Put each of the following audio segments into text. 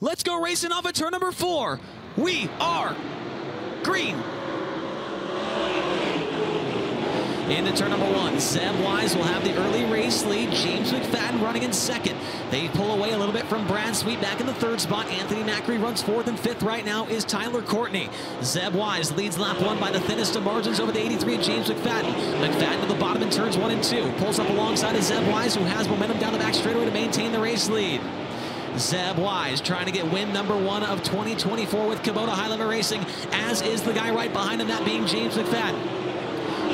Let's go racing off at turn number 4. We are green. Into turn number 1, Zeb Wise will have the early race lead. James McFadden running in second. They pull away a little bit from Brad Sweet back in the third spot. Anthony Macri runs fourth, and fifth right now is Tyler Courtney. Zeb Wise leads lap 1 by the thinnest of margins over the 83 of James McFadden. McFadden to the bottom in turns 1 and 2. Pulls up alongside of Zeb Wise, who has momentum down the back straightaway to maintain the race lead. Zeb Wise trying to get win number 1 of 2024 with Kubota High Limit Racing, as is the guy right behind him, that being James McFadden.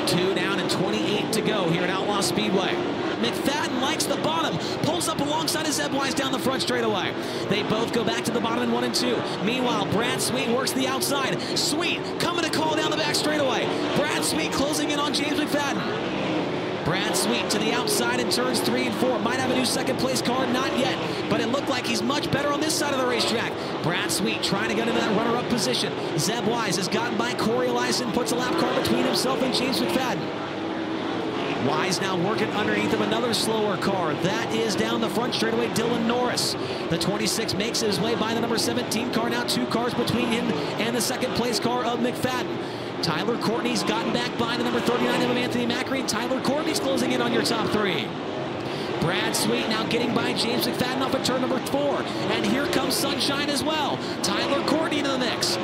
2 down and 28 to go here at Outlaw Speedway. McFadden likes the bottom, pulls up alongside of Zeb Wise down the front straightaway. They both go back to the bottom in 1 and 2. Meanwhile, Brad Sweet works the outside. Sweet coming to call down the back straightaway. Brad Sweet closing in on James McFadden. Brad Sweet to the outside in turns 3 and 4. Might have a new second place car, not yet, but it looked like he's much better on this side of the racetrack. Brad Sweet trying to get into that runner-up position. Zeb Wise has gotten by Corey Eliason, puts a lap car between himself and James McFadden. Wise now working underneath of another slower car. That is down the front straightaway, Dylan Norris. The 26 makes his way by the number 17 car. Now 2 cars between him and the second place car of McFadden. Tyler Courtney's gotten back by the number 39 of Anthony Macri. Tyler Courtney's closing in on your top 3. Brad Sweet now getting by James McFadden off of turn number 4. And here comes Sunshine as well. Tyler Courtney into the mix.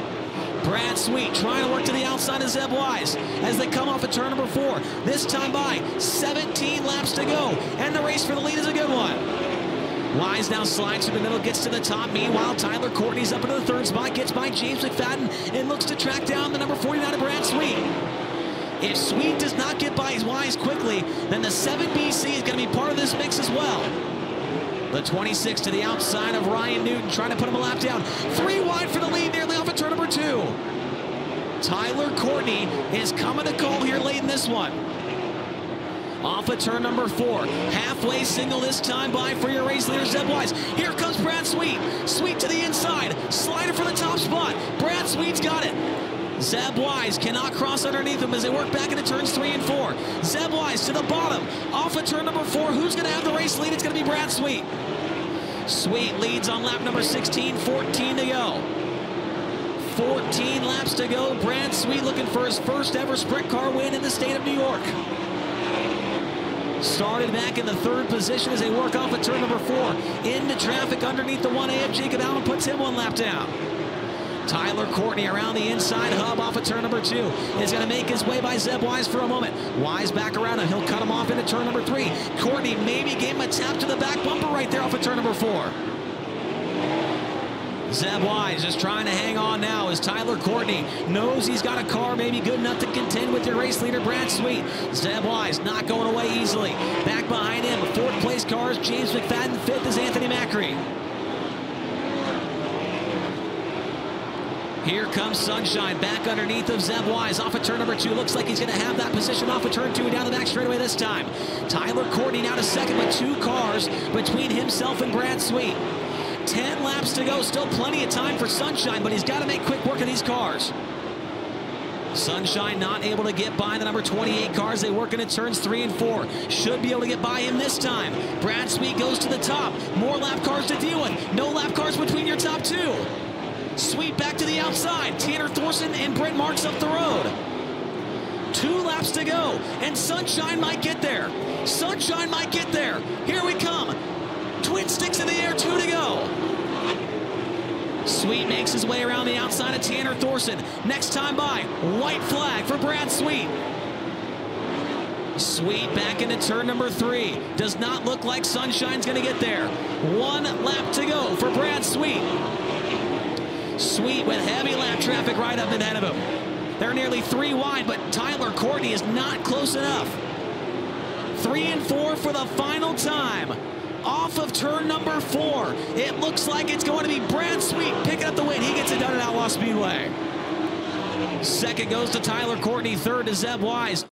Brad Sweet trying to work to the outside of Zeb Wise as they come off of turn number 4. This time by 17 laps to go. And the race for the lead is a good one. Wise now slides through the middle, gets to the top. Meanwhile, Tyler Courtney's up into the third spot, gets by James McFadden, and looks to track down the number 49 of Brad Sweet. If Sweet does not get by Wise quickly, then the 7BC is going to be part of this mix as well. The 26 to the outside of Ryan Newton, trying to put him a lap down. 3 wide for the lead, nearly off at turn number 2. Tyler Courtney is coming to call here late in this one. Off of turn number 4. Halfway single this time by for your race leader, Zeb Wise. Here comes Brad Sweet. Sweet to the inside. Slider for the top spot. Brad Sweet's got it. Zeb Wise cannot cross underneath him as they work back into turns 3 and 4. Zeb Wise to the bottom. Off of turn number 4. Who's going to have the race lead? It's going to be Brad Sweet. Sweet leads on lap number 16. 14 to go. 14 laps to go. Brad Sweet looking for his first ever sprint car win in the state of New York. Started back in the 3rd position as they work off at turn number 4. Into traffic underneath the 1A of Jacob Allen, puts him 1 lap down. Tyler Courtney around the inside hub off of turn number 2. Is going to make his way by Zeb Wise for a moment. Wise back around and he'll cut him off into turn number 3. Courtney maybe gave him a tap to the back bumper right there off of turn number 4. Zeb Wise just trying to hang on now as Tyler Courtney knows he's got a car maybe good enough to contend with your race leader, Brad Sweet. Zeb Wise not going away easily. Back behind him, 4th place cars, James McFadden. 5th is Anthony Macri. Here comes Sunshine back underneath of Zeb Wise off of turn number 2. Looks like he's going to have that position off of turn 2 and down the back straightaway this time. Tyler Courtney now to second with 2 cars between himself and Brad Sweet. 10 laps to go, still plenty of time for Sunshine, but he's got to make quick work of these cars. Sunshine not able to get by the number 28 cars. They work into turns 3 and 4. Should be able to get by him this time. Brad Sweet goes to the top. More lap cars to deal with. No lap cars between your top 2. Sweet back to the outside. Tanner Thorson and Brent Marks up the road. 2 laps to go, and Sunshine might get there. Sunshine might get there. Here we come. Twin sticks in the air, 2 to go. Sweet makes his way around the outside of Tanner Thorson. Next time by, white flag for Brad Sweet. Sweet back into turn number 3. Does not look like Sunshine's going to get there. 1 lap to go for Brad Sweet. Sweet with heavy lap traffic right up ahead of him. They're nearly 3 wide, but Tyler Courtney is not close enough. 3 and 4 for the final time. Off of turn number 4. It looks like it's going to be Brad Sweet picking up the win. He gets it done at Outlaw Speedway. 2nd goes to Tyler Courtney. 3rd to Zeb Wise.